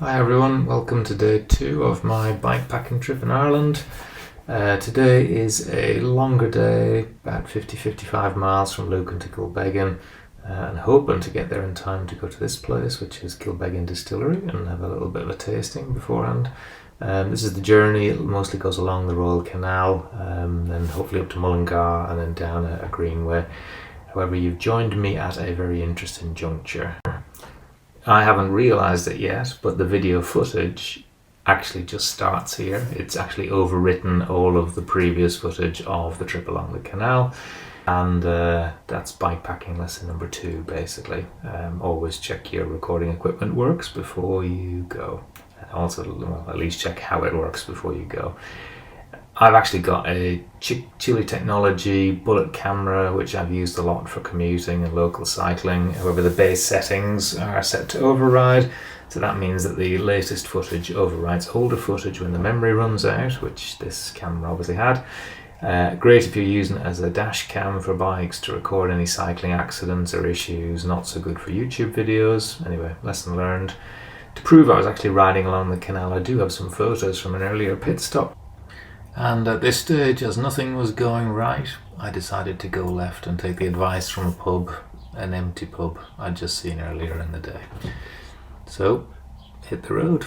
Hi everyone, welcome to day 2 of my bikepacking trip in Ireland. Today is a longer day, about 50-55 miles from Lucan to Kilbeggan, and hoping to get there in time to go to this place, which is Kilbeggan Distillery, and have a little bit of a tasting beforehand. This is the journey. It mostly goes along the Royal Canal, then hopefully up to Mullingar and then down a greenway. However, you've joined me at a very interesting juncture. I haven't realised it yet, but the video footage actually just starts here. It's actually overwritten all of the previous footage of the trip along the canal, and that's bikepacking lesson number 2 basically. Always check your recording equipment works before you go. Also, well, at least check how it works before you go. I've actually got a Chile Technology bullet camera, which I've used a lot for commuting and local cycling. However, the base settings are set to override, so that means that the latest footage overrides older footage when the memory runs out, which this camera obviously had. Great if you're using it as a dash cam for bikes to record any cycling accidents or issues. Not so good for YouTube videos. Anyway, lesson learned. To prove I was actually riding along the canal, I do have some photos from an earlier pit stop. And at this stage, as nothing was going right, I decided to go left and take the advice from a pub, an empty pub I'd just seen earlier in the day. So, hit the road.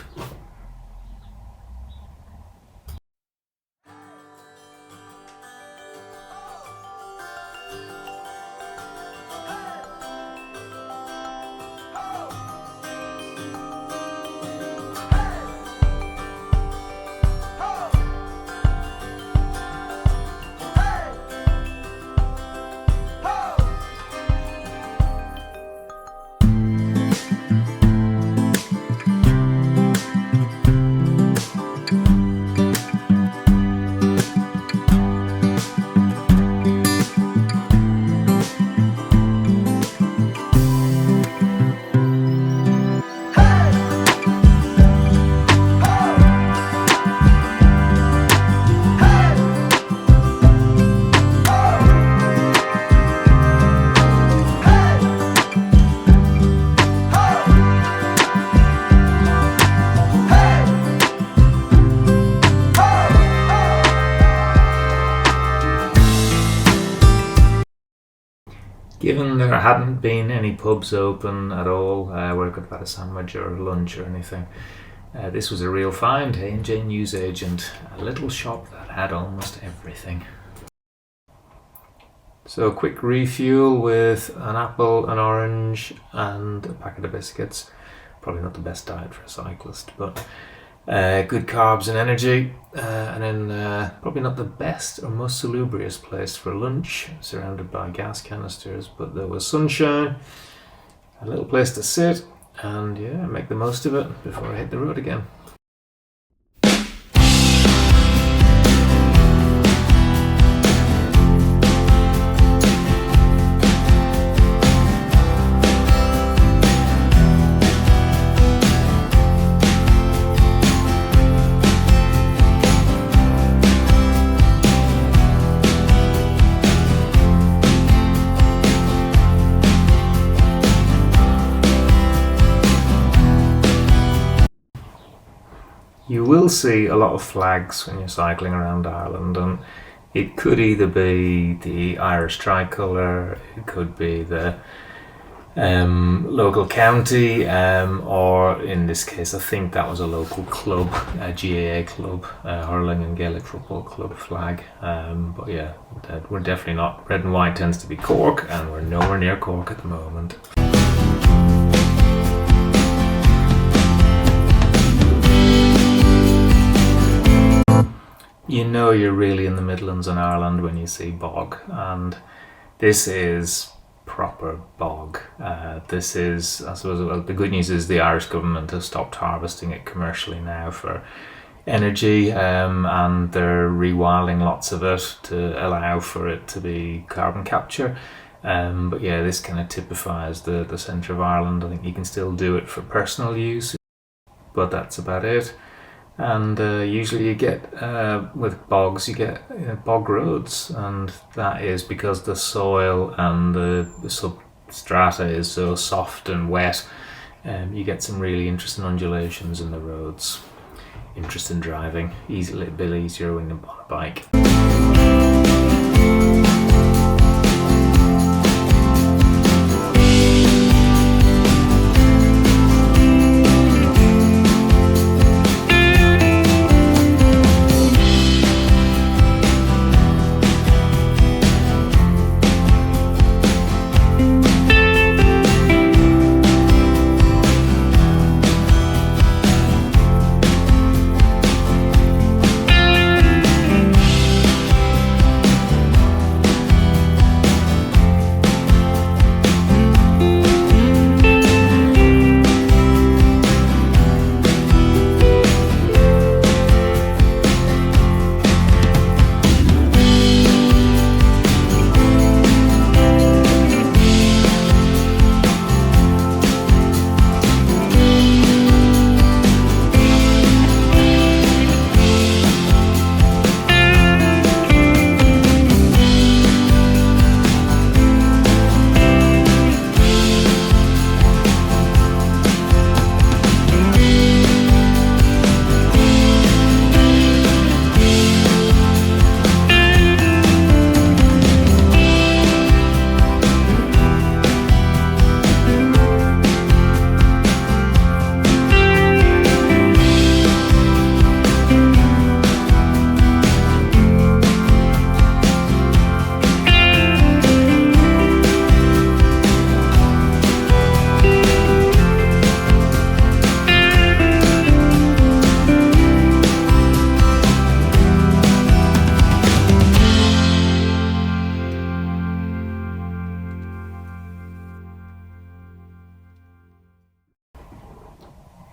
Given there hadn't been any pubs open at all where I could have had a sandwich or lunch or anything, this was a real find. A&J News Agent, a little shop that had almost everything. So a quick refuel with an apple, an orange and a packet of biscuits. Probably not the best diet for a cyclist, but good carbs and energy, and then probably not the best or most salubrious place for lunch, surrounded by gas canisters, but there was sunshine, a little place to sit, and yeah, make the most of it before I hit the road again. You will see a lot of flags when you're cycling around Ireland, and it could either be the Irish tricolour, it could be the local county, or in this case I think that was a local club, a GAA club, hurling and Gaelic football club flag. But yeah, we're definitely not. Red and white tends to be Cork, and we're nowhere near Cork at the moment. You know you're really in the Midlands in Ireland when you see bog, and this is proper bog. This is, I suppose, well, the good news is the Irish government has stopped harvesting it commercially now for energy, and they're rewilding lots of it to allow for it to be carbon capture. But yeah, this kind of typifies the centre of Ireland. I think you can still do it for personal use, but that's about it. And usually you get, with bogs, you get bog roads, and that is because the soil and the substrata is so soft and wet. You get some really interesting undulations in the roads. Interesting driving, a little bit easier when you're on a bike.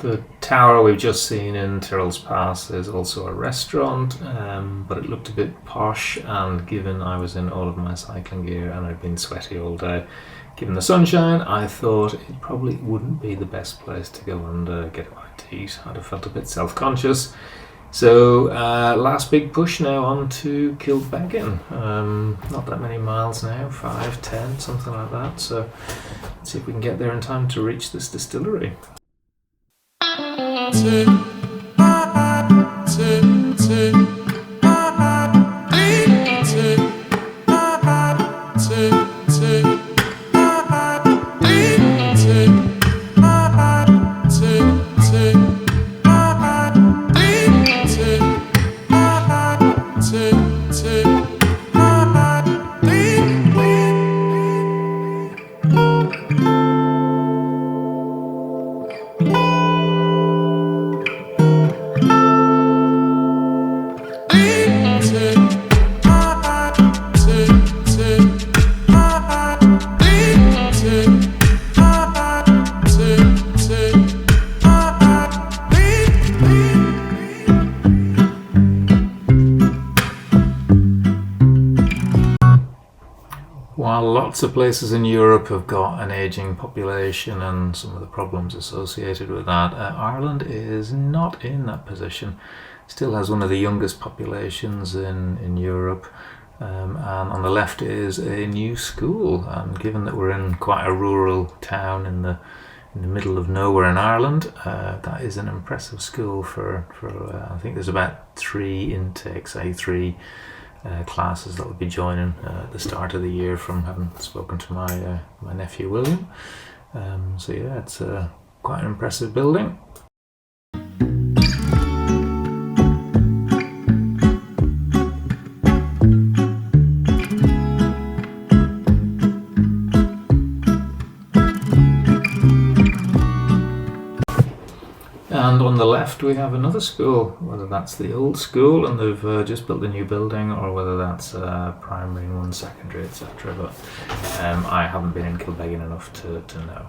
The tower we've just seen in Tyrrell's Pass is also a restaurant, but it looked a bit posh, and given I was in all of my cycling gear and I'd been sweaty all day, given the sunshine, I thought it probably wouldn't be the best place to go and get a bite to eat. I'd have felt a bit self-conscious. So last big push now on to Kilbeggan. Not that many miles now, 5, 10, something like that. So let's see if we can get there in time to reach this distillery. While lots of places in Europe have got an ageing population and some of the problems associated with that, Ireland is not in that position. Still has one of the youngest populations in Europe, and on the left is a new school, and given that we're in quite a rural town in the middle of nowhere in Ireland, that is an impressive school for I think there's about 3 intakes, A3 classes that will be joining at the start of the year, from having spoken to my nephew William. So yeah, it's quite an impressive building. And on the left we have another school, whether that's the old school and they've just built a new building, or whether that's primary and one secondary, etc. But I haven't been in Kilbeggan enough to know.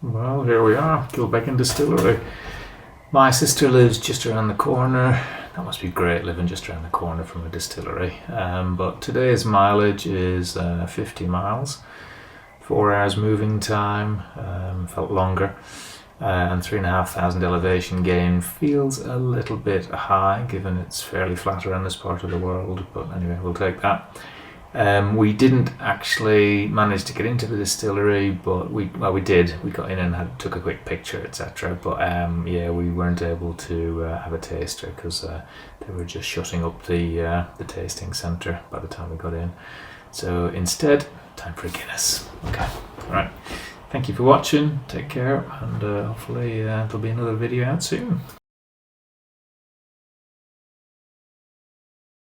Well, here we are, Kilbeggan Distillery. My sister lives just around the corner. That must be great living just around the corner from a distillery. But today's mileage is 50 miles, 4 hours moving time, felt longer, and 3,500 elevation gain feels a little bit high given it's fairly flat around this part of the world, but anyway, we'll take that. We didn't actually manage to get into the distillery, but we did. We got in and took a quick picture, etc. But yeah, we weren't able to have a taster because they were just shutting up the tasting centre by the time we got in. So instead, time for a Guinness. Okay, all right. Thank you for watching. Take care, and hopefully there'll be another video out soon.